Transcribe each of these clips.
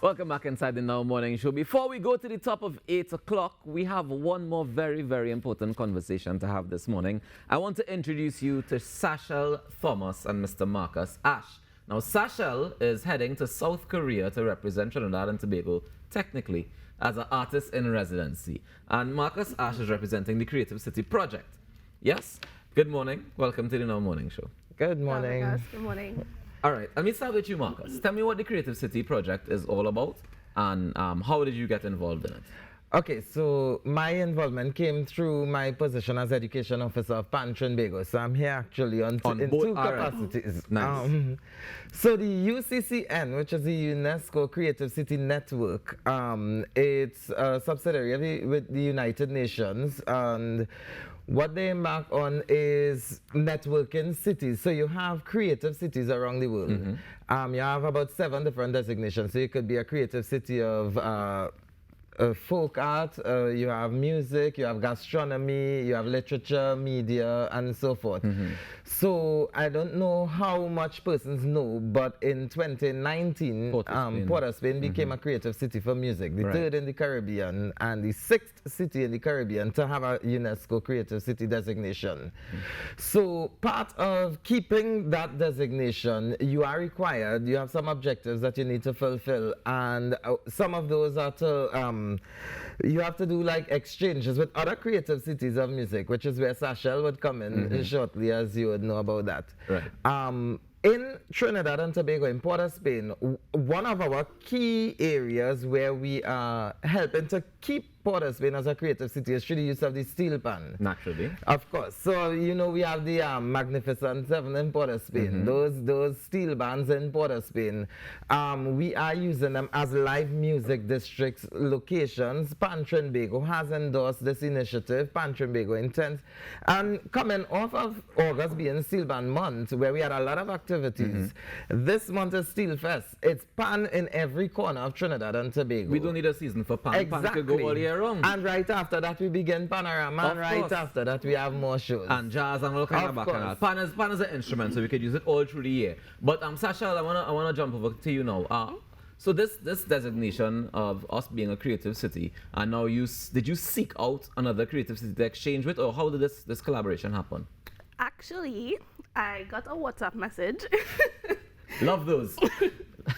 Welcome back inside the Now Morning Show. Before we go to the top of 8 o'clock, we have one more very, very important conversation to have this morning. I want to introduce you to Sachelle Thomas and Mr. Marcus Ash. Now, Sachelle is heading to South Korea to represent Trinidad and Tobago, technically, as an artist in residency. And Marcus Ash is representing the Creative City Project. Yes? Good morning. Welcome to the Now Morning Show. Good morning. Yes, good morning. All right, let me start with you, Marcus. Tell me what the Creative City Project is all about and how did you get involved in it? Okay, so my involvement came through my position as Education Officer of Pannist. So I'm here actually in both, two capacities. Nice. So the UCCN, which is the UNESCO Creative City Network, it's a subsidiary with the United Nations, and what they embark on is networking cities. So you have creative cities around the world. You have about 7 different designations. So you could be a creative city of folk art, you have music, you have gastronomy, you have literature, media, and so forth. So I don't know how much persons know, but in 2019, Port of Spain became a creative city for music, the third in the Caribbean and the 6th city in the Caribbean to have a UNESCO Creative City designation. So part of keeping that designation, you are required, you have some objectives that you need to fulfill, and some of those are to you have to do like exchanges with other creative cities of music, which is where Sachelle would come in shortly, as you would know about that. Right. In Trinidad and Tobago, in Port of Spain, one of our key areas where we are helping to keep Port of Spain as a creative city is through the use of the steel pan. Naturally. Of course. So, you know, we have the Magnificent 7 in Port of Spain. Those steel bands in Port of Spain, we are using them as live music districts locations. Pannist has endorsed this initiative. Pannist intends. And coming off of August being Steel Band Month, where we had a lot of activities, this month is Steel Fest. It's pan in every corner of Trinidad and Tobago. We don't need a season for pan. Exactly. Pan could go all year round. And right after that, we begin Panorama, and right after that, we have more shows. And jazz and all kind of bacchanal. Pan is an instrument, so we could use it all through the year. But Sachelle, I wanna jump over to you now. So this designation of us being a creative city, and now did you seek out another creative city to exchange with, or how did this collaboration happen? Actually, I got a WhatsApp message. Love those.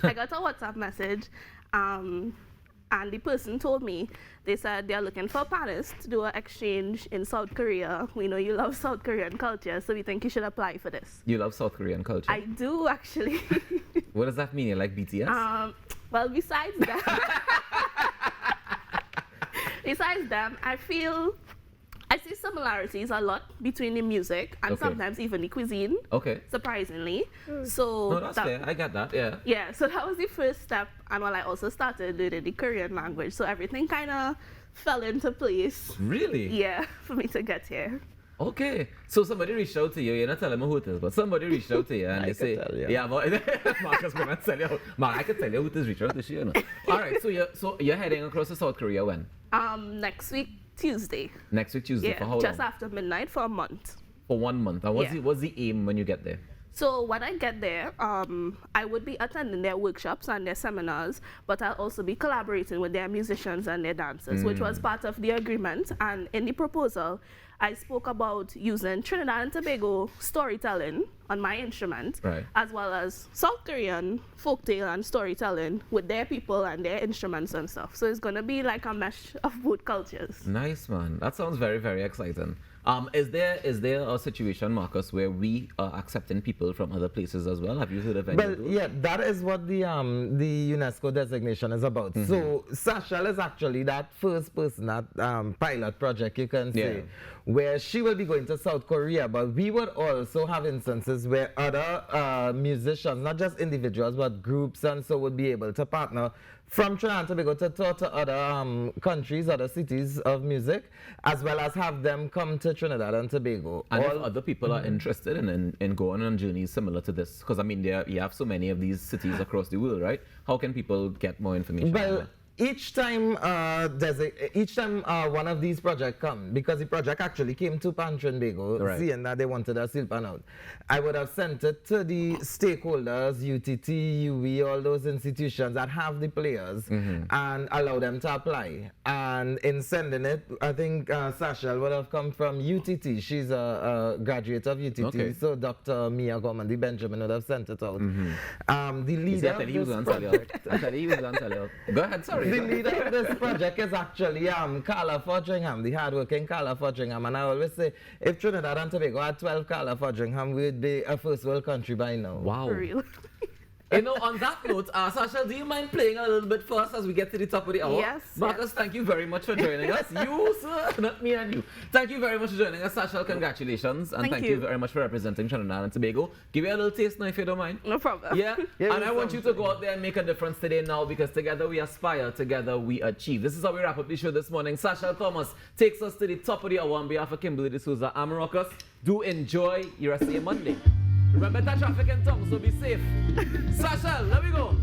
I got a WhatsApp message, and the person told me, they said they're looking for Pannist to do an exchange in South Korea. We know you love South Korean culture, so we think you should apply for this. You love South Korean culture? I do, actually. What does that mean? You like BTS? Well, besides them, I see similarities a lot between the music and sometimes even the cuisine. Okay. Surprisingly. So no, that's fair. I get that. Yeah. Yeah. So that was the first step, and I also started learning the Korean language, so everything kind of fell into place. Really? Yeah, for me to get here. Okay. So somebody reached out to you. You're not telling me who it is, but somebody reached out to you and they say, yeah, but Marcus gonna tell you. Mark, I can tell you who it is reached out to you. You know? All right. So you're heading across to South Korea when? Next week. Tuesday. Next week Tuesday, for how long? Just after midnight for a month. For 1 month. And what's the aim when you get there? So when I get there, I would be attending their workshops and their seminars, but I'll also be collaborating with their musicians and their dancers, which was part of the agreement. And in the proposal, I spoke about using Trinidad and Tobago storytelling on my instrument, as well as South Korean folktale and storytelling with their people and their instruments and stuff. So it's going to be like a mesh of both cultures. Nice, man. That sounds very, very exciting. Is there a situation, Marcus, where we are accepting people from other places as well? Have you heard of any of those? Yeah, that is what the UNESCO designation is about. So Sachelle is actually that first person, that pilot project, you can say, where she will be going to South Korea, but we would also have instances where other musicians, not just individuals, but groups and so would be able to partner from Trinidad and Tobago to tour to other countries, other cities of music, as well as have them come to Trinidad and Tobago. And if other people are interested in going on journeys similar to this, because I mean, you have so many of these cities across the world, right? How can people get more information? Well, each time one of these projects come, because the project actually came to Trinbago, Right. seeing that they wanted a steel pan out, I would have sent it to the stakeholders, UTT, UWI, all those institutions that have the players, and allow them to apply. And in sending it, I think Sachelle would have come from UTT. She's a graduate of UTT, Okay. so Dr. Mia Gormandy Benjamin would have sent it out. The You see, leader I thought of he was this going to tell you. project, I thought he was going to tell you. Go ahead, sorry. the leader of this project is actually Carla Fodringham, the hardworking Carla Fodringham. And I always say, if Trinidad and Tobago had 12 Carla Fodringham, we'd be a first world country by now. Wow. For real. You know, on that note, Sachelle, do you mind playing a little bit first as we get to the top of the hour? Yes, Marcus, thank you very much for joining us. You, sir, not me and you. Thank you very much for joining us, Sachelle. Congratulations. And thank you very much for representing Trinidad and Tobago. Give you a little taste now if you don't mind. No problem. Yeah? Yeah, And I want you to go out there and make a difference today now, because together we aspire, together we achieve. This is how we wrap up the show this morning. Sachelle Thomas takes us to the top of the hour on behalf of Kimberly D'Souza. I'm Marcus. Do enjoy your rest of your Monday. Remember that traffic in tongue, so be safe. Sachelle, let me go.